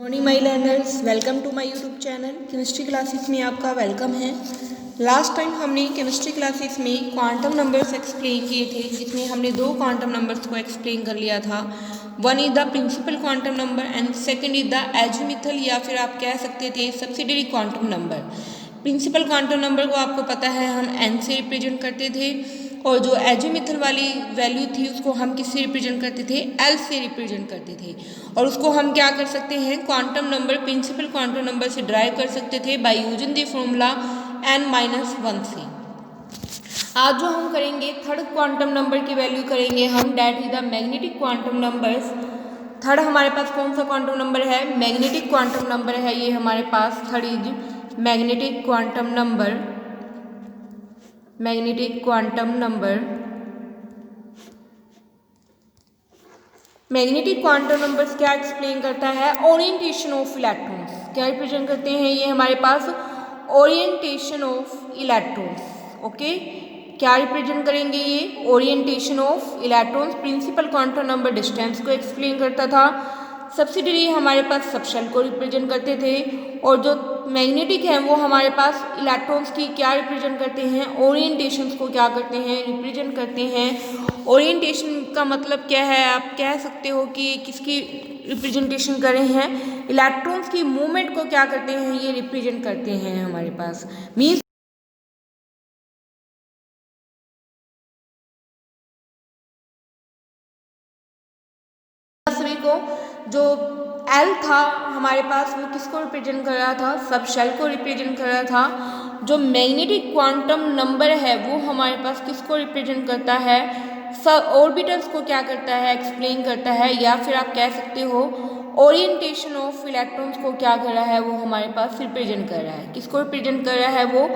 Morning my learners, welcome to my YouTube channel. Chemistry classes में आपका welcome है। Last time हमने chemistry classes में क्वांटम नंबर्स एक्सप्लेन किए थे, जिसमें हमने दो क्वांटम नंबर्स को एक्सप्लेन कर लिया था। One is the principal quantum number and second is the azimuthal या फिर आप कह सकते थे subsidiary quantum number. Principal quantum number को आपको पता है हम एन से रिप्रेजेंट करते थे, और जो एजीमुथल वाली वैल्यू थी उसको हम किससे रिप्रेजेंट करते थे, एल से रिप्रेजेंट करते थे। और उसको हम क्या कर सकते हैं, quantum number principal quantum number से ड्राइव कर सकते थे by using the formula n-1 से। आज जो हम करेंगे थर्ड क्वांटम नंबर की वैल्यू करेंगे हम, that is the magnetic quantum numbers. Third हमारे पास कौन सा क्वांटम नंबर है, मैग्नेटिक क्वांटम नंबर है ये हमारे पास। Third is magnetic quantum number. Magnetic quantum number, magnetic quantum numbers क्या एक्सप्लेन करता है, ओरिएंटेशन ऑफ इलेक्ट्रॉन्स। क्या रिप्रेजेंट करते हैं ये हमारे पास, ओरिएंटेशन ऑफ इलेक्ट्रॉन्स। ओके, क्या रिप्रेजेंट करेंगे ये, orientation of electrons. Principal quantum number distance को एक्सप्लेन करता था। सब्सिडियरी हमारे पास सबशेल को रिप्रेजेंट करते थे, और जो मैग्नेटिक है वो हमारे पास इलेक्ट्रॉन्स की क्या रिप्रेजेंट करते हैं, ओरिएंटेशंस को क्या करते हैं, रिप्रेजेंट करते हैं। ओरिएंटेशन का मतलब क्या है, आप कह सकते हो कि किसकी रिप्रेजेंटेशन कर रहे हैं, इलेक्ट्रॉन्स की मूवमेंट को क्या करते हैं, ये रिप्रेजेंट करते हैं हमारे पास। मीन्स सभी को जो एल था हमारे पास वो किसको रिप्रेजेंट कर रहा था, सब शेल को रिप्रेजेंट कर रहा था। जो मैग्नेटिक क्वांटम नंबर है वो हमारे पास किसको रिप्रेजेंट करता है, सब ऑर्बिटल्स को क्या करता है, एक्सप्लेन करता है। या फिर आप कह सकते हो ओरिएंटेशन ऑफ इलेक्ट्रॉन्स को क्या कर रहा है, वो हमारे पास रिप्रेजेंट कर रहा है। किसको रिप्रेजेंट कर रहा है, वो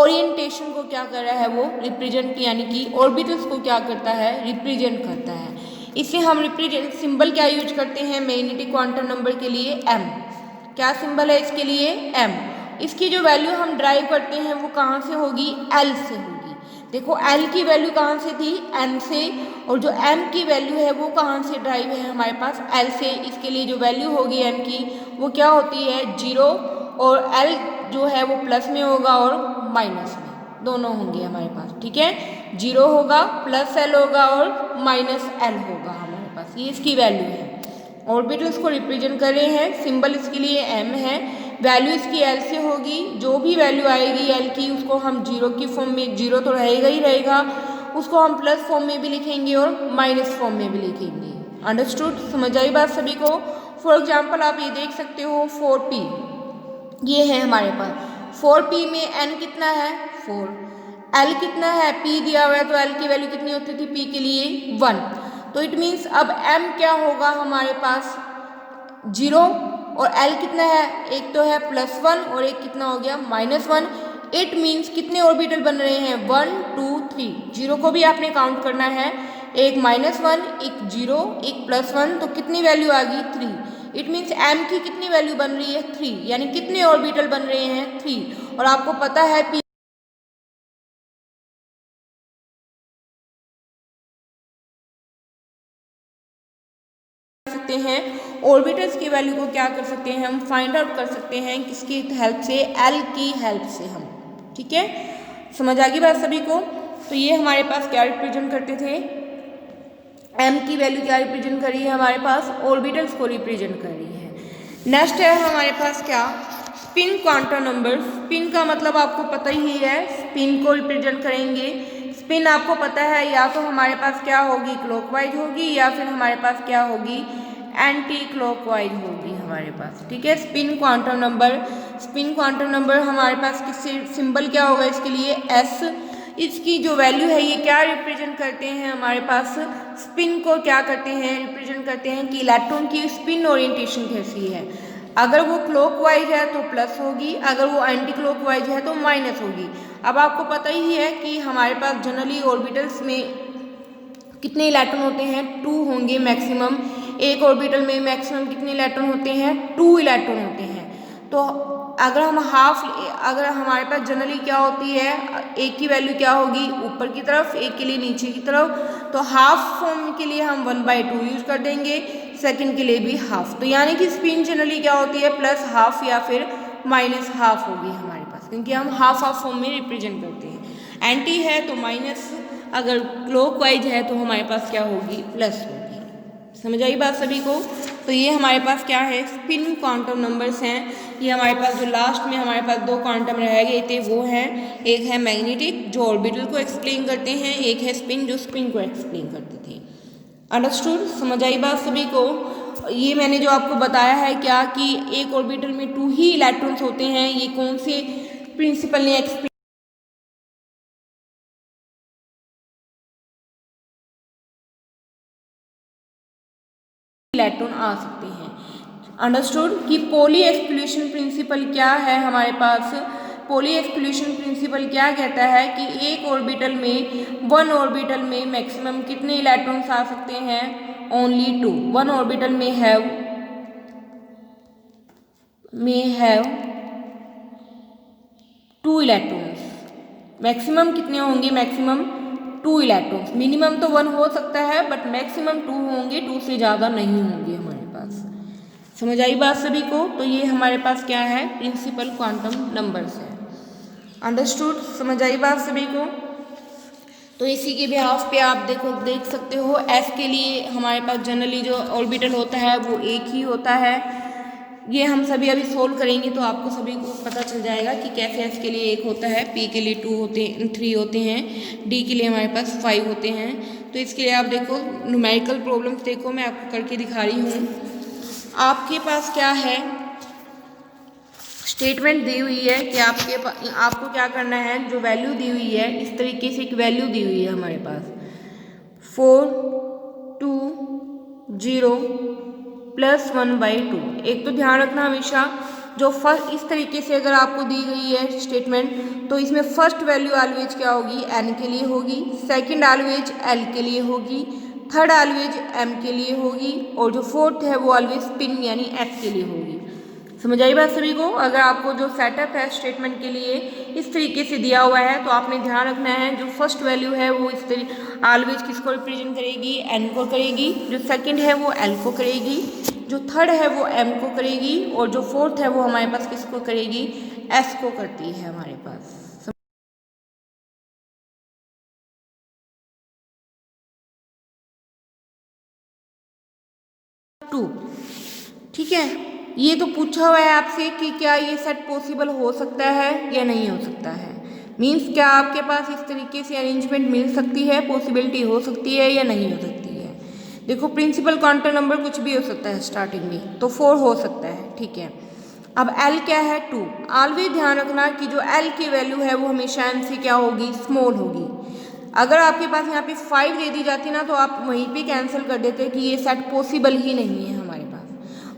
ओरिएंटेशन को क्या कर रहा है, वो रिप्रेजेंट, यानी कि ऑर्बिटल्स को क्या करता है, रिप्रेजेंट करता है। इसे हम रिप्रेजेंट सिंबल क्या यूज करते हैं मैग्नेटिक क्वांटम नंबर के लिए, एम। क्या सिंबल है इसके लिए, एम। इसकी जो वैल्यू हम ड्राइव करते हैं वो कहाँ से होगी, एल से होगी। देखो एल की वैल्यू कहाँ से थी, एन से, और जो एम की वैल्यू है वो कहाँ से ड्राइव है हमारे पास, एल से। इसके लिए जो वैल्यू होगी एम की वो क्या होती है, 0, और एल जो है वो प्लस में होगा और माइनस में, दोनों होंगे हमारे पास। ठीक है, 0 होगा, प्लस एल होगा और माइनस एल होगा हमारे पास। ये इसकी वैल्यू है। ऑर्बिटल्स को रिप्रेजेंट कर रहे हैं, सिंबल इसके लिए एम है, वैल्यू इसकी एल से होगी। जो भी वैल्यू आएगी एल की उसको हम 0 की फॉर्म में, 0 तो रहेगा ही रहेगा, उसको हम प्लस फॉर्म में भी लिखेंगे और माइनस फॉर्म में भी लिखेंगे। अंडरस्टूड, समझ आई बात सभी को। फॉर एग्जाम्पल आप ये देख सकते हो 4p, ये है हमारे पास 4p में n कितना है, 4, l कितना है, p दिया हुआ है, तो l की वैल्यू कितनी होती थी p के लिए, 1। तो इट मीन्स अब m क्या होगा हमारे पास, 0, और l कितना है, एक तो है +1 और एक कितना हो गया, -1। इट मीन्स कितने ऑर्बिटल बन रहे हैं, 1 2 3। 0 को भी आपने काउंट करना है, एक -1, एक 0, एक +1, तो कितनी वैल्यू आ गई, 3। इट मीन्स m की कितनी वैल्यू बन रही है, 3, यानी कितने ऑर्बिटल बन रहे हैं, 3। और आपको पता है p सकते हैं, ऑर्बिटल्स की वैल्यू को क्या कर सकते हैं, हम फाइंड आउट कर सकते हैं किसकी हेल्प से, एल की हेल्प से हम। ठीक है, समझ आ गई बात सभी को। तो ये हमारे पास क्या रिप्रेजेंट करते थे, एम की वैल्यू क्या रिप्रेजेंट कर रही है हमारे पास, ऑर्बिटल्स को रिप्रेजेंट कर रही है। नेक्स्ट है हमारे पास क्या, स्पिन क्वांटम नंबर। स्पिन का मतलब आपको पता ही है, स्पिन को रिप्रेजेंट करेंगे। स्पिन आपको पता है या तो हमारे पास क्या होगी, क्लॉकवाइज होगी, या फिर हमारे पास क्या होगी, एंटी क्लॉकवाइज होगी हमारे पास। ठीक है, spin quantum number. Spin quantum number हमारे पास किससे, सिंबल क्या होगा इसके लिए, एस। इसकी जो वैल्यू है ये क्या रिप्रेजेंट करते हैं हमारे पास, स्पिन को क्या करते हैं, रिप्रेजेंट करते हैं कि इलेक्ट्रॉन की स्पिन ओरिएंटेशन कैसी है। अगर वो क्लॉकवाइज है तो प्लस होगी, अगर वो एंटी क्लॉकवाइज है तो माइनस होगी। अब आपको पता ही है कि हमारे पास जनरली ऑर्बिटल्स में कितने इलेक्ट्रॉन होते हैं, 2 होंगे मैक्सिमम। एक ऑर्बिटल में मैक्सिमम कितने इलेक्ट्रॉन होते हैं, 2 इलेक्ट्रॉन होते हैं। तो अगर हम अगर हमारे पास जनरली क्या होती है, एक की वैल्यू क्या होगी, ऊपर की तरफ, एक के लिए नीचे की तरफ। तो हाफ फॉर्म के लिए हम 1/2 यूज कर देंगे, सेकंड के लिए भी हाफ। तो यानी कि स्पिन जनरली क्या होती है, प्लस हाफ या फिर माइनस हाफ होगी हमारे पास, क्योंकि हम हाफ हाफ फॉर्म में रिप्रेजेंट करते हैं। एंटी है तो माइनस, अगर क्लॉकवाइज है तो हमारे पास क्या होगी, प्लस होगी। समझ आई बात सभी को। तो ये हमारे पास क्या है, स्पिन क्वांटम नंबर्स हैं। ये हमारे पास जो लास्ट में हमारे पास दो क्वांटम रह गए थे वो हैं, एक है मैग्नेटिक जो ऑर्बिटल को एक्सप्लेन करते हैं, एक है स्पिन जो स्पिन को एक्सप्लेन करते थे। अंडरस्टूड, समझ आई बात सभी को। ये मैंने जो आपको बताया है क्या कि एक ऑर्बिटल में 2 ही इलेक्ट्रॉन्स होते हैं, ये कौन से प्रिंसिपल ने एक्सप्लेन, इलेक्ट्रॉन आ सकते हैं। अंडरस्टूड कि पॉली एक्सक्लूशन प्रिंसिपल क्या है हमारे पास। पॉली एक्सक्लूशन प्रिंसिपल क्या कहता है कि एक ऑर्बिटल में, वन ऑर्बिटल में मैक्सिमम कितने इलेक्ट्रॉन्स आ सकते हैं, ओनली 2। वन ऑर्बिटल में हैव 2 इलेक्ट्रॉन्स। मैक्सिमम कितने होंगे, मैक्सिमम 2 इलेक्ट्रॉन्स। मिनिमम तो 1 हो सकता है बट मैक्सिमम 2 होंगे, 2 से ज़्यादा नहीं होंगे हमारे पास। समझ आई बात सभी को। तो ये हमारे पास क्या है, प्रिंसिपल क्वांटम नंबर्स है। अंडरस्टूड, समझ आई बात सभी को। तो इसी के बिहाफ पे आप देख सकते हो, एस के लिए हमारे पास जनरली जो ऑर्बिटल होता है वो एक ही होता है। ये हम सभी अभी सोल्व करेंगे तो आपको सभी को पता चल जाएगा कि कैसे एस के लिए 1 होता है, पी के लिए 3 होते हैं, डी के लिए हमारे पास 5 होते हैं। तो इसके लिए आप देखो न्यूमेरिकल प्रॉब्लम्स देखो, मैं आपको करके दिखा रही हूँ। आपके पास क्या है, स्टेटमेंट दी हुई है कि आपको क्या करना है, जो वैल्यू दी हुई है इस तरीके से एक वैल्यू दी हुई है हमारे पास 4 2 0 प्लस 1/2। एक तो ध्यान रखना हमेशा, जो फर्स्ट इस तरीके से अगर आपको दी गई है स्टेटमेंट, तो इसमें फर्स्ट वैल्यू ऑलवेज क्या होगी, एन के लिए होगी, सेकंड ऑलवेज एल के लिए होगी, थर्ड ऑलवेज एम के लिए होगी, और जो फोर्थ है वो ऑलवेज स्पिन यानी एफ के लिए होगी। समझ आई बात सभी को। अगर आपको जो सेटअप है स्टेटमेंट के लिए इस तरीके से दिया हुआ है तो आपने ध्यान रखना है, जो फर्स्ट वैल्यू है वो इस तरीके ऑलवेज किसको रिप्रेजेंट करेगी, एन को करेगी, जो सेकंड है वो एल को करेगी, जो थर्ड है वो एम को करेगी, और जो फोर्थ है वो हमारे पास किसको करेगी, एस को करती है हमारे पास। 2, ठीक है। ये तो पूछा हुआ है आपसे कि क्या ये सेट पॉसिबल हो सकता है या नहीं हो सकता है, मीन्स क्या आपके पास इस तरीके से अरेंजमेंट मिल सकती है, पॉसिबिलिटी हो सकती है या नहीं हो सकती है। देखो प्रिंसिपल क्वांटम नंबर कुछ भी हो सकता है स्टार्टिंग में, तो 4 हो सकता है, ठीक है। अब L क्या है, 2। ऑलवेज ध्यान रखना कि जो L की वैल्यू है वो हमेशा N से क्या होगी, स्मॉल होगी। अगर आपके पास यहाँ पे 5 दे दी जाती ना तो आप वहीं पे कैंसिल कर देते कि ये सेट पॉसिबल ही नहीं है हमारे पास।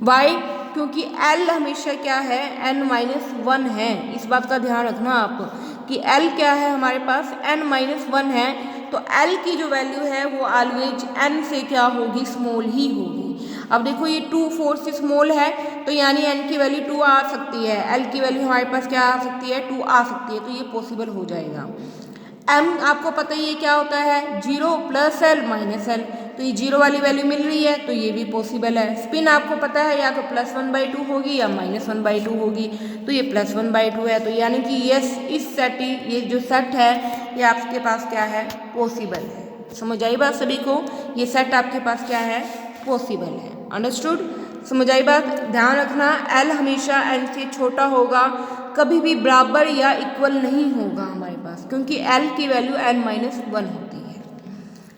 वाई, क्योंकि L हमेशा क्या है, n-1 है। इस बात का ध्यान रखना आप कि L क्या है हमारे पास, n-1 है। तो L की जो वैल्यू है वो ऑलवेज n से क्या होगी, स्मॉल ही होगी। अब देखो ये 2 4 से स्मॉल है तो यानी n की वैल्यू 2 आ सकती है, L की वैल्यू हमारे पास क्या आ सकती है, 2 आ सकती है, तो ये पॉसिबल हो जाएगा। m आपको पता ही है क्या होता है, 0 + l - l, तो ये 0 वाली वैल्यू मिल रही है तो ये भी पॉसिबल है। स्पिन आपको पता है या तो +1/2 होगी या -1/2 होगी, तो ये +1/2 है। तो यानी कि इस सेट, ये जो सेट है ये आपके पास क्या है, पॉसिबल है। समझ आई बात सभी को, ये सेट आपके पास क्या है, पॉसिबल है। अंडरस्टूड, समझ आई बात। ध्यान रखना L हमेशा n से छोटा होगा, कभी भी बराबर या इक्वल नहीं होगा हमारे पास, क्योंकि L की वैल्यू n-1 होती है।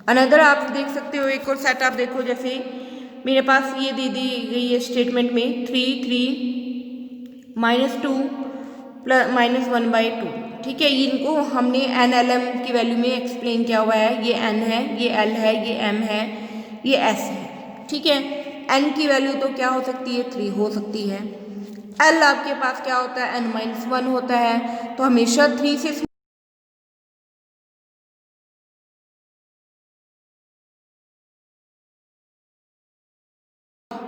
अनदर आप देख सकते हो, एक और सेट आप देखो, जैसे मेरे पास ये दी गई है स्टेटमेंट में 3 3 -2 + -1/2, ठीक है। इनको हमने NLM की वैल्यू में एक्सप्लेन किया हुआ है, ये n है, ये L है, ये m है, ये s है, ठीक है। n की वैल्यू तो क्या हो सकती है, 3 हो सकती है। L आपके पास क्या होता है, n-1 होता है, तो हमेशा 3 से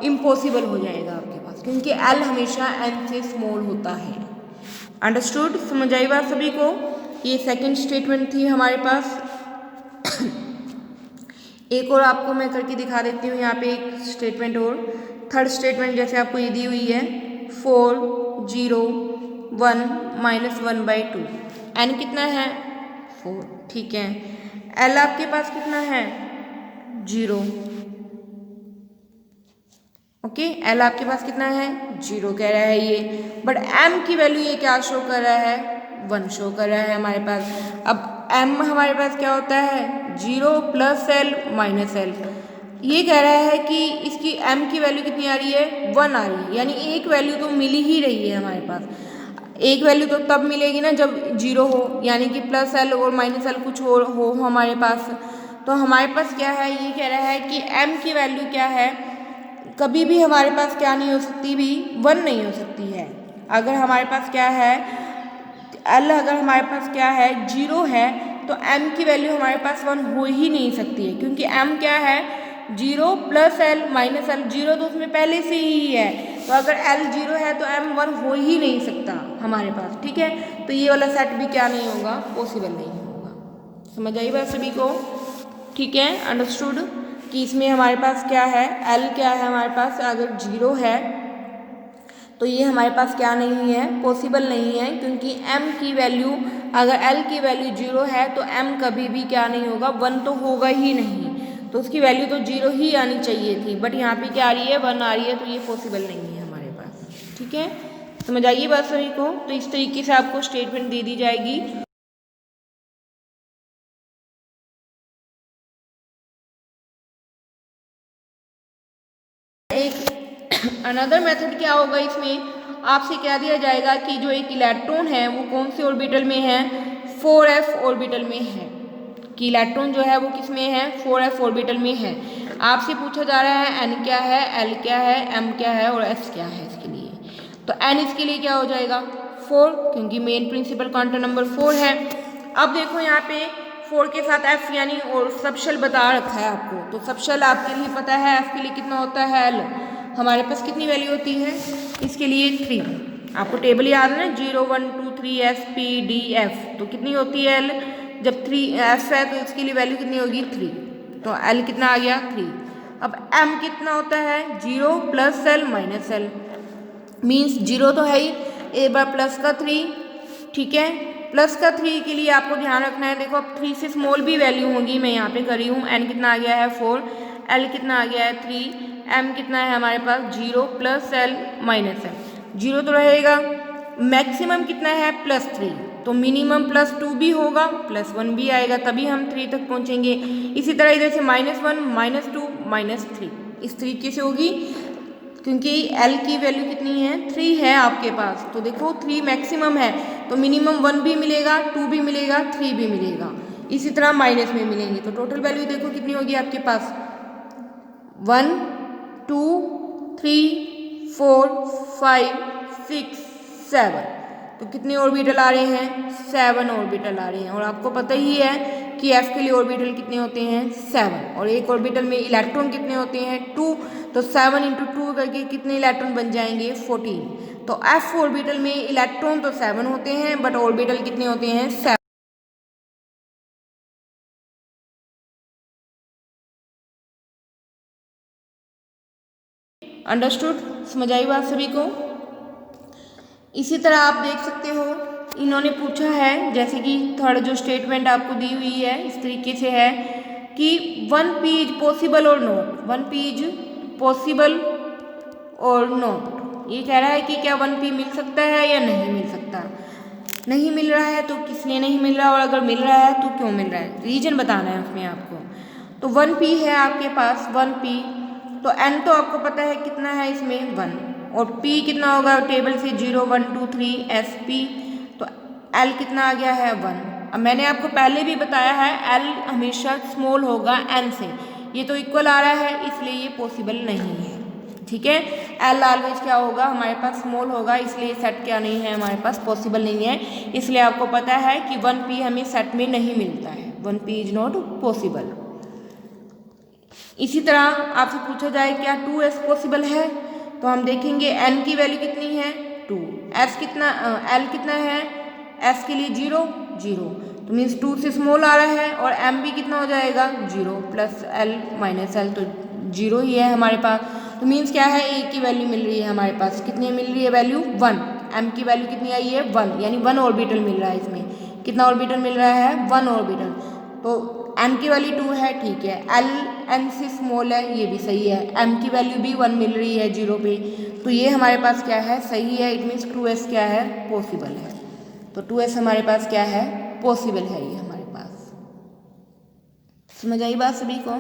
इम्पॉसिबल हो जाएगा आपके पास, क्योंकि L हमेशा n से स्मॉल होता है। अंडरस्टूड, समझ आई बात सभी को। ये सेकंड स्टेटमेंट थी हमारे पास। एक और आपको मैं करके दिखा देती हूँ यहाँ पे एक स्टेटमेंट और। थर्ड स्टेटमेंट जैसे आपको ये दी हुई है 4 0 1 -1/2। एन कितना है 4, ठीक है। एल आपके पास कितना है 0, ओके। एल आपके पास कितना है 0 कह रहा है ये, बट एम की वैल्यू ये क्या शो कर रहा है 1 शो कर रहा है हमारे पास। अब एम हमारे पास क्या होता है 0 + एल -एल। ये कह रहा है कि इसकी एम की वैल्यू कितनी आ रही है 1 आ रही है, यानी एक वैल्यू तो मिल ही रही है हमारे पास। एक वैल्यू तो तब मिलेगी ना जब 0 हो, यानी कि +एल और -एल कुछ और हो हमारे पास। तो हमारे पास क्या है, ये कह रहा है कि एम की वैल्यू क्या है, कभी भी हमारे पास क्या नहीं हो सकती भी 1 नहीं हो सकती है। अगर हमारे पास क्या है एल, अगर हमारे पास क्या है 0 है तो एम की वैल्यू हमारे पास 1 हो ही नहीं सकती है, क्योंकि एम क्या है 0 + एल -एल। 0 तो उसमें पहले से ही है, तो अगर एल 0 है तो एम 1 हो ही नहीं सकता हमारे पास, ठीक है। तो ये वाला सेट भी क्या नहीं होगा, पॉसिबल नहीं होगा। समझ आई बात सभी को, ठीक है, अंडरस्टूड। कि इसमें हमारे पास क्या है एल क्या है हमारे पास, अगर 0 है तो ये हमारे पास क्या नहीं है, पॉसिबल नहीं है, क्योंकि m की वैल्यू, अगर l की वैल्यू 0 है तो m कभी भी क्या नहीं होगा 1 तो होगा ही नहीं, तो उसकी वैल्यू तो 0 ही आनी चाहिए थी, बट यहाँ पे क्या आ रही है 1 आ रही है, तो ये पॉसिबल नहीं है हमारे पास, ठीक है। समझ आइए बात सभी को। तो इस तरीके से आपको स्टेटमेंट दे दी जाएगी। अनदर मेथड क्या होगा, इसमें आपसे क्या दिया जाएगा कि जो एक इलेक्ट्रॉन है वो कौन से ऑर्बिटल में है, 4s ऑर्बिटल में है। कि इलेक्ट्रॉन जो है वो किस में है 4s ऑर्बिटल में है। आपसे पूछा जा रहा है n क्या है, l क्या है, m क्या है और s क्या है इसके लिए। तो n इसके लिए क्या हो जाएगा 4, क्योंकि मेन प्रिंसिपल क्वांटम नंबर 4 है। अब देखो यहाँ पे 4 के साथ f यानी और सबशेल बता रखा है आपको, तो सबशेल आपके लिए पता है f के लिए कितना होता है l, हमारे पास कितनी वैल्यू होती है इसके लिए 3। आपको टेबल याद है ना 0 1 2 3 s p d f, तो कितनी होती है l, जब 3s है तो इसके लिए वैल्यू कितनी होगी 3, तो l कितना आ गया 3। अब m कितना होता है 0 + एल -एल, मीन्स 0 तो है ही, एक बार प्लस का 3, ठीक है। प्लस का 3 के लिए आपको ध्यान रखना है, देखो अब 3 से स्मॉल भी वैल्यू होगी, मैं यहाँ पे करी हूँ। n कितना आ गया है 4, l कितना आ गया है 3, m कितना है हमारे पास 0 + एल -एल, 0 तो रहेगा। मैक्सिमम कितना है +3, तो मिनिमम +2 भी होगा, +1 भी आएगा, तभी हम 3 तक पहुँचेंगे। इसी तरह इधर से -1 -2 -3 इस तरीके से होगी, क्योंकि l की वैल्यू कितनी है 3 है आपके पास, तो देखो 3 मैक्सिमम है, तो मिनिमम 1 भी मिलेगा, 2 भी मिलेगा, 3 भी मिलेगा, इसी तरह माइनस में मिलेंगे। तो टोटल वैल्यू देखो कितनी होगी आपके पास 1 2 3 4 5 6 7, तो कितने ऑर्बिटल आ रहे हैं 7 ऑर्बिटल आ रहे हैं। और आपको पता ही है कि f के लिए ऑर्बिटल कितने होते हैं 7, और एक ऑर्बिटल में इलेक्ट्रॉन कितने होते हैं 2, तो 7 × 2 करके कितने इलेक्ट्रॉन बन जाएंगे 14। तो f ऑर्बिटल में इलेक्ट्रॉन तो 7 होते हैं, बट ऑर्बिटल कितने होते हैं 7। अंडरस्टूड, समझ आई बात सभी को। इसी तरह आप देख सकते हो इन्होंने पूछा है, जैसे कि थर्ड जो स्टेटमेंट आपको दी हुई है इस तरीके से है कि 1p इज पॉसिबल और नॉट, 1p इज पॉसिबल और नॉट। ये कह रहा है कि क्या 1p मिल सकता है या नहीं मिल सकता। नहीं मिल रहा है तो किस लिए नहीं मिल रहा, और अगर मिल रहा है तो क्यों मिल रहा है, रीजन बताना है उसमें आपको। तो 1p है आपके पास 1p, तो n तो आपको पता है कितना है इसमें 1, और p कितना होगा टेबल से 0 1 2 3 sp, तो l कितना आ गया है 1। अब मैंने आपको पहले भी बताया है l हमेशा स्मॉल होगा n से, ये तो इक्वल आ रहा है इसलिए ये पॉसिबल नहीं है, ठीक है। l ऑलवेज क्या होगा हमारे पास स्मॉल होगा, इसलिए सेट क्या नहीं है हमारे पास पॉसिबल नहीं है, इसलिए आपको पता है कि 1p हमें सेट में नहीं मिलता है, 1p इज नॉट पॉसिबल। इसी तरह आपसे पूछा जाए क्या 2s पॉसिबल है, तो हम देखेंगे n की वैल्यू कितनी है 2, s कितना l कितना है s के लिए 0 0, तो मीन्स 2 से स्मॉल आ रहा है और m भी कितना हो जाएगा 0 प्लस l माइनस l, तो 0 ही है हमारे पास। तो मीन्स क्या है, a की वैल्यू मिल रही है हमारे पास, कितनी मिल रही है वैल्यू 1, m की वैल्यू कितनी आई है 1, यानी 1 ऑर्बिटल मिल रहा है इसमें। कितना ऑर्बिटल मिल रहा है 1 ऑर्बिटल। तो m की वैल्यू 2 है, ठीक है, l n से स्मॉल है, ये भी सही है, m की वैल्यू भी 1 मिल रही है 0 पे, तो ये हमारे पास क्या है सही है। इट मीन्स 2s क्या है पॉसिबल है। तो 2s हमारे पास क्या है पॉसिबल है ये हमारे पास। समझ आई बात सभी को?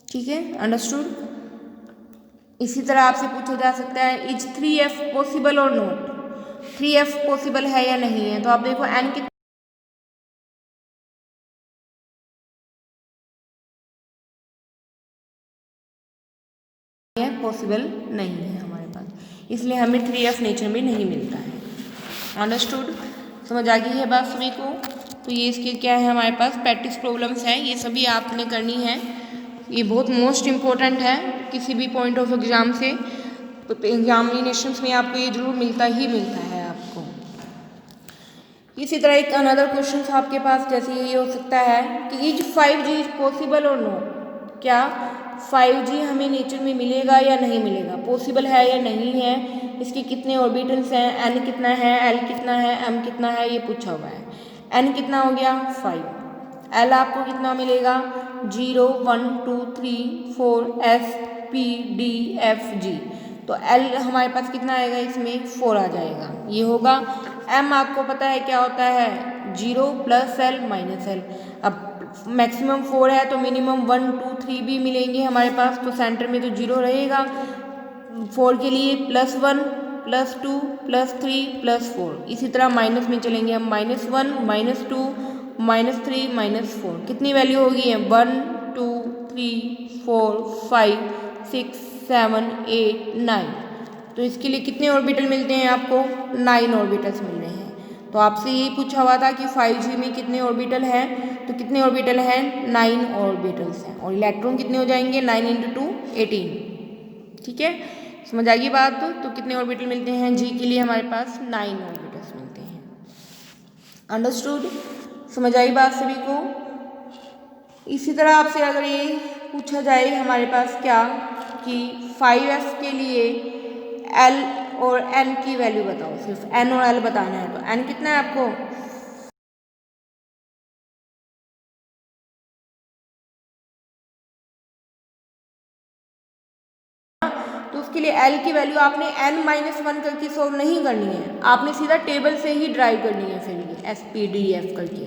ठीक है, अंडरस्टूड। इसी तरह आपसे पूछा जा सकता है इज 3f पॉसिबल और नॉट, 3f पॉसिबल है या नहीं है। तो आप देखो n की पॉसिबल नहीं है हमारे पास, इसलिए हमें 3f नेचर में नहीं मिलता है। अंडरस्टूड, समझ आ गई है बात सभी को? तो ये इसके क्या है हमारे पास प्रैक्टिस प्रॉब्लम्स हैं, ये सभी आपने करनी है, ये बहुत मोस्ट इम्पोर्टेंट है किसी भी पॉइंट ऑफ एग्जाम से। तो एग्जामिनेशंस में आपको ये जरूर मिलता ही मिलता है आपको। इसी तरह एक अनदर क्वेश्चन आपके पास जैसे ये हो सकता है कि इज 5G इज पॉसिबल और नो, क्या 5G हमें नेचर में मिलेगा या नहीं मिलेगा, पॉसिबल है या नहीं है, इसके कितने ऑर्बिटल्स हैं, n कितना है, l कितना है, m कितना है, ये पूछा हुआ है। n कितना हो गया 5, l आपको कितना मिलेगा 0 1 2 3 4 s p d f g, तो l हमारे पास कितना आएगा इसमें 4 आ जाएगा, ये होगा। m आपको पता है क्या होता है 0 प्लस l माइनस l, अब मैक्सिमम 4 है तो मिनिमम 1 2 3 भी मिलेंगे हमारे पास, तो सेंटर में तो 0 रहेगा 4 के लिए, प्लस 1 प्लस 2 प्लस 3 प्लस 4, इसी तरह माइनस में चलेंगे हम, -1 -2 -3 -4, कितनी वैल्यू होगी है 1 2 3 4 5 6 7 8 9, तो इसके लिए कितने ऑर्बिटल मिलते हैं आपको 9 ऑर्बिटल्स मिल रहे हैं। तो आपसे यही पूछा हुआ था कि 5G में कितने ऑर्बिटल हैं, तो कितने ऑर्बिटल हैं 9 ऑर्बिटल्स हैं, और इलेक्ट्रॉन कितने हो जाएंगे 9 × 2 18, ठीक है, समझ आएगी बात? तो कितने ऑर्बिटल मिलते हैं G के लिए हमारे पास 9 ऑर्बिटल्स मिलते हैं। अंडरस्टूड, समझ आई बात सभी को? इसी तरह आपसे अगर ये पूछा जाए हमारे पास क्या कि 5f के लिए l और n की वैल्यू बताओ, सिर्फ n और l बताना है, तो n कितना है आपको तो उसके लिए l की वैल्यू आपने n-1 करके सॉल्व नहीं करनी है, आपने सीधा टेबल से ही ड्राइव करनी है, फिर ये SPDF करके।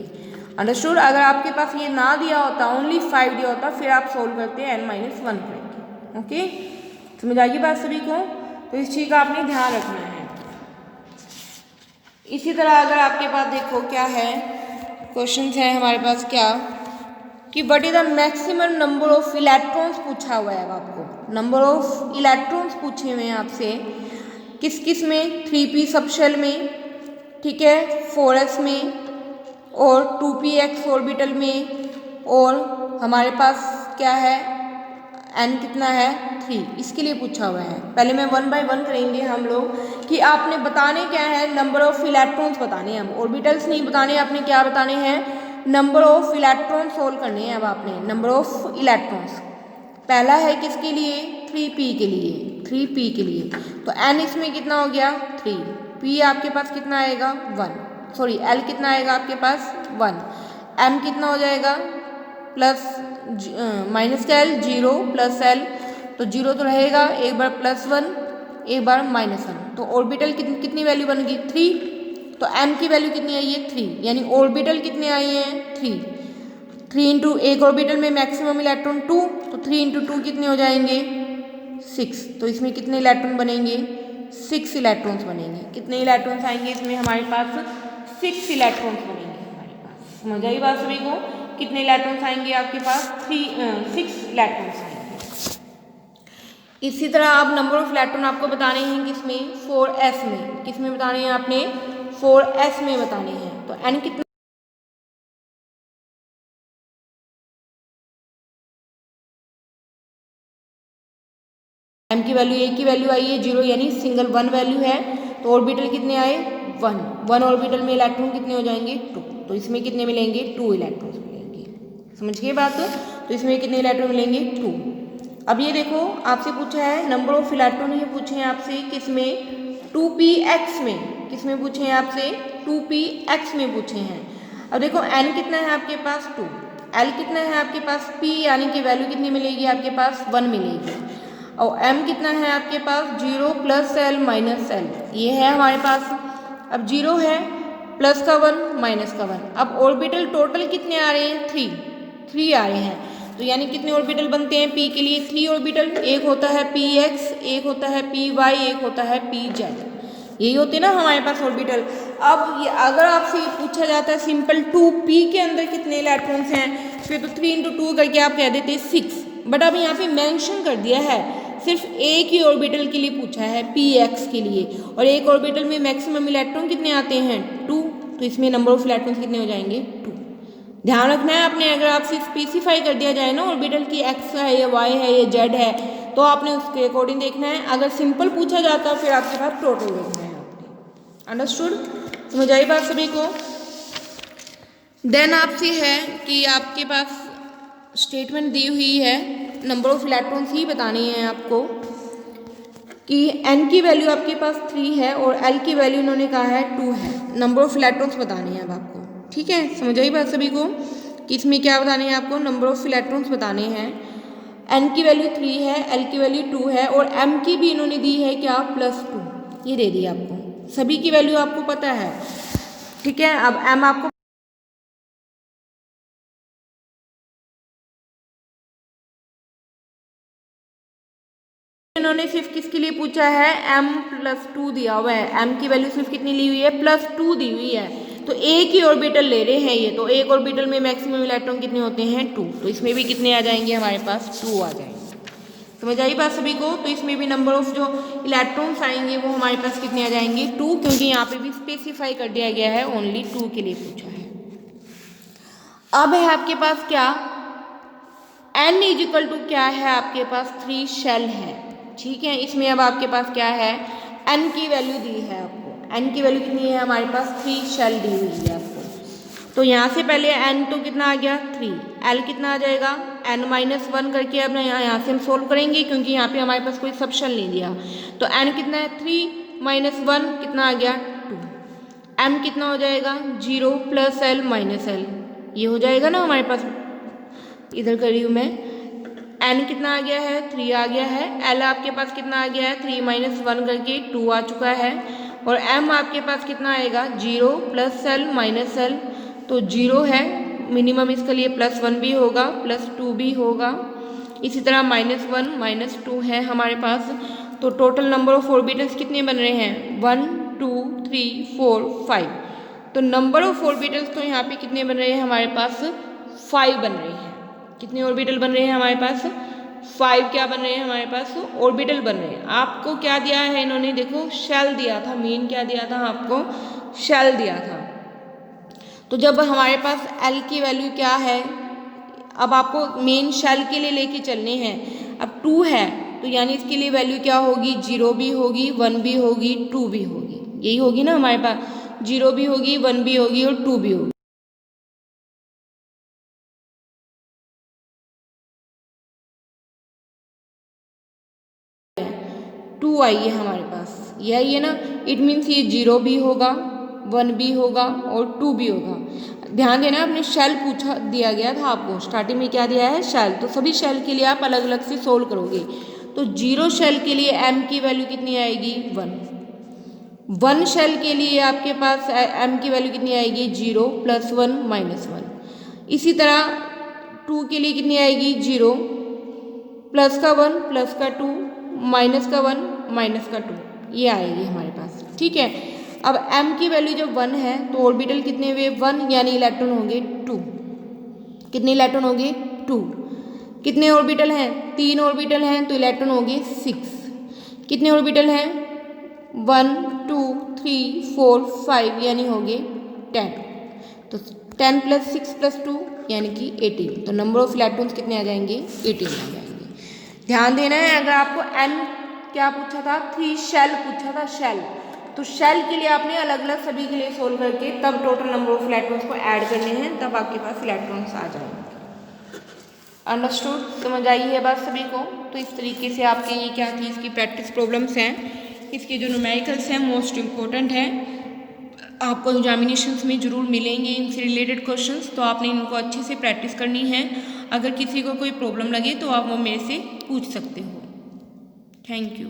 अंडरस्टूड, अगर आपके पास ये ना दिया होता ओनली 5 दिया होता फिर आप सोल्व करते n-1 करके। ओके, समझ आएगी बात सभी को? तो इस चीज़ का आपने ध्यान रखना है। इसी तरह अगर आपके पास देखो क्या है क्वेश्चन है हमारे पास क्या कि what is the maximum number of electrons पूछा हुआ है आपको, नंबर ऑफ इलेक्ट्रॉन्स पूछे हुए हैं आपसे, किस किस में 3p सबशेल में, ठीक है, 4s में और 2px ऑर्बिटल में, और हमारे पास क्या है n कितना है 3, इसके लिए पूछा हुआ है। पहले मैं 1 बाय 1 करेंगे हम लोग कि आपने बताने क्या है नंबर ऑफ इलेक्ट्रॉन्स बताने हैं, हम ऑर्बिटल्स नहीं बताने, आपने क्या बताने हैं नंबर ऑफ इलेक्ट्रॉन सोल्व करने हैं। अब आपने नंबर ऑफ इलेक्ट्रॉन्स पहला है किसके लिए 3p के लिए, 3p के लिए, तो n इसमें कितना हो गया 3, p आपके पास कितना आएगा 1, सॉरी l कितना आएगा आपके पास 1, m कितना हो जाएगा प्लस माइनस का l 0 प्लस l, तो 0 तो रहेगा, एक बार +1 एक बार -1, तो ऑर्बिटल कितनी वैल्यू बन गई 3, तो m की वैल्यू कितनी आई है 3, यानी ऑर्बिटल कितने आई हैं 3 इंटू एक ऑर्बिटल में मैक्सिमम इलेक्ट्रॉन 2, तो 3 × 2 कितने हो जाएंगे 6, तो इसमें कितने इलेक्ट्रॉन बनेंगे 6 इलेक्ट्रॉन्स बनेंगे। कितने इलेक्ट्रॉन्स आएंगे इसमें हमारे पास 6 इलेक्ट्रॉन्स बनेंगे हमारे पास। समझ आई बात सभी को? कितने इलेक्ट्रॉन्स आएंगे आपके पास 6 इलेक्ट्रॉन्स आएंगे। इसी तरह अब नंबर ऑफ इलेक्ट्रॉन आपको बताने हैं किसमें 4s में, किसमें बताने हैं आपने 4s में बताने हैं, तो n कितना m की वैल्यू a की वैल्यू आई है 0, यानी सिंगल 1 वैल्यू है, तो ऑर्बिटल कितने आए वन ऑर्बिटल में इलेक्ट्रॉन कितने हो जाएंगे 2, तो इसमें कितने मिलेंगे 2 इलेक्ट्रॉन्स मिलेंगे। समझ गए बात? तो इसमें कितने इलेक्ट्रॉन मिलेंगे 2। अब ये देखो आपसे पूछा है नंबर ऑफ इलेक्ट्रॉन, ये पूछे हैं आपसे किसमें 2px में, किसमें पूछे हैं आपसे 2px में पूछे हैं। अब देखो n कितना है आपके पास 2, l कितना है आपके पास p, यानी कि वैल्यू कितनी मिलेगी आपके पास 1 मिलेगी, और m कितना है आपके पास 0 प्लस l माइनस l, ये है हमारे पास। अब 0 है प्लस का 1 माइनस का 1। अब ऑर्बिटल टोटल कितने आ रहे हैं 3 आ रहे हैं, तो यानी कितने ऑर्बिटल बनते हैं p के लिए 3 ऑर्बिटल, एक होता है px, एक होता है py, एक होता है pz, यही होते हैं ना हमारे पास ऑर्बिटल। अब ये अगर आपसे ये पूछा जाता है सिंपल 2p के अंदर कितने इलेक्ट्रॉन्स हैं, फिर तो 3 × 2 करके आप कह देते 6, बट अब यहाँ पे मेंशन कर दिया है सिर्फ एक ही ऑर्बिटल के लिए पूछा है px के लिए, और एक ऑर्बिटल में मैक्सिमम इलेक्ट्रॉन कितने आते हैं 2, तो इसमें नंबर ऑफ इलेक्ट्रॉन्स कितने हो जाएंगे 2। ध्यान रखना है आपने, अगर आपसे स्पेसिफाई कर दिया जाए ना ऑर्बिटल की x है या y है या z है, तो आपने उसके अकॉर्डिंग देखना है। अगर सिंपल पूछा जाता है फिर आपके पास टोटल देखना है आपने। अंडरस्टूड? समझ आई बात सभी को? देन आपसे है कि आपके पास स्टेटमेंट दी हुई है, नंबर ऑफ इलेक्ट्रॉन्स ही बताने हैं आपको, कि n की वैल्यू आपके पास 3 है और l की वैल्यू इन्होंने कहा है 2 है। नंबर ऑफ इलेक्ट्रॉन्स बताने हैं अब आपको, ठीक है? समझ आई बात सभी को कि इसमें क्या बताने हैं आपको, नंबर ऑफ इलेक्ट्रॉन्स बताने हैं। n की वैल्यू 3 है, l की वैल्यू 2 है, और m की भी इन्होंने दी है क्या +2, ये दे दी आपको। सभी की वैल्यू आपको पता है, ठीक है? अब m आपको इन्होंने सिर्फ किसके लिए पूछा है m+2 दिया हुआ है, m की वैल्यू सिर्फ कितनी ली हुई है +2 दी हुई है, तो एक ही ऑर्बिटल ले रहे हैं ये, तो एक ऑर्बिटल में मैक्सिमम इलेक्ट्रॉन कितने होते हैं 2, तो इसमें भी कितने आ जाएंगे हमारे पास 2 आ जाएंगे। समझ आई बात सभी को? तो इसमें भी नंबर ऑफ जो इलेक्ट्रॉन्स आएंगे वो हमारे पास कितने आ जाएंगे 2, क्योंकि यहाँ पे भी स्पेसिफाई कर दिया गया है ओनली 2 के लिए पूछा है। अब है आपके पास क्या n = क्या है आपके पास 3 शेल है, ठीक है? इसमें अब आपके पास क्या है n की वैल्यू दी है आपको, n की वैल्यू कितनी है हमारे पास 3 शेल दी हुई है आपको। तो यहाँ से पहले n तो कितना आ गया 3, l कितना आ जाएगा n-1 करके, अब यहाँ से हम सोल्व करेंगे क्योंकि यहाँ पे हमारे पास कोई सब शेल नहीं दिया। तो n कितना है 3 - 1 कितना आ गया 2, m कितना हो जाएगा 0 + l - l, ये हो जाएगा ना हमारे पास, इधर कर रही हूँ मैं। n कितना आ गया है 3 आ गया है, l आपके पास कितना आ गया है 3 - 1 करके 2 आ चुका है, और m आपके पास कितना आएगा 0 + l - l, तो 0 है मिनिमम, इसके लिए +1 भी होगा +2 भी होगा, इसी तरह -1 - 2 है हमारे पास। तो टोटल नंबर ऑफ ऑर्बिटल्स कितने बन रहे हैं 1 2 3 4 5, तो नंबर ऑफ ऑर्बिटल्स तो यहाँ पे कितने बन रहे हैं हमारे पास 5 बन रहे हैं। कितने ऑर्बिटल बन रहे हैं हमारे पास 5, क्या बन रहे हैं हमारे पास ऑर्बिटल बन रहे हैं। आपको क्या दिया है इन्होंने, देखो शेल दिया था, मेन क्या दिया था आपको शेल दिया था। तो जब हमारे पास l की वैल्यू क्या है, अब आपको मेन शेल के लिए लेके चलने हैं। अब 2 है तो यानी इसके लिए वैल्यू क्या होगी 0 भी होगी 1 भी होगी 2 भी होगी, यही होगी ना हमारे पास, 0 भी होगी 1 भी होगी और 2 भी होगी। टू आई है हमारे पास, ये आई है ना, इट मीन्स ये 0 भी होगा 1 भी होगा और 2 भी होगा। ध्यान देना, आपने शेल पूछा दिया गया था आपको स्टार्टिंग में, क्या दिया है शेल, तो सभी शेल के लिए आप अलग अलग से सोल्व करोगे। तो 0 शेल के लिए m की वैल्यू कितनी आएगी 1, 1 शेल के लिए आपके पास m की वैल्यू कितनी आएगी 0 + 1 - 1, इसी तरह 2 के लिए कितनी आएगी 0 + का 1 + का 2 -1 - 2, ये आएगी हमारे पास, ठीक है। अब m की वैल्यू जब 1 है तो ऑर्बिटल कितने हुए 1, यानी इलेक्ट्रॉन होंगे 2, कितने इलेक्ट्रॉन होंगे 2, कितने ऑर्बिटल हैं 3 ऑर्बिटल हैं तो इलेक्ट्रॉन होंगे 6, कितने ऑर्बिटल हैं 1 2 3 4 5 यानी होंगे 10, तो 10 + 6 + 2 यानी कि 18, तो नंबर ऑफ इलेक्ट्रॉन्स कितने आ जाएंगे 18 आ जाएंगे। ध्यान देना है, अगर आपको n क्या पूछा था 3 शेल पूछा था शेल, तो शेल के लिए आपने अलग अलग सभी के लिए सोल्व करके तब टोटल नंबर ऑफ इलेक्ट्रॉन्स को ऐड करने हैं, तब आपके पास इलेक्ट्रॉन्स आ जाएंगे। अंडरस्टूड? समझ आई है बात सभी को? तो इस तरीके से आपके ये क्या थी, इसकी प्रैक्टिस प्रॉब्लम्स हैं, इसके जो न्यूमेरिकल्स हैं मोस्ट इम्पोर्टेंट हैं, आपको एग्जामिनेशंस में ज़रूर मिलेंगे इनसे रिलेटेड क्वेश्चंस, तो आपने इनको अच्छे से प्रैक्टिस करनी है। अगर किसी को कोई प्रॉब्लम लगे तो आप वो मेरे से पूछ सकते हो। Thank you.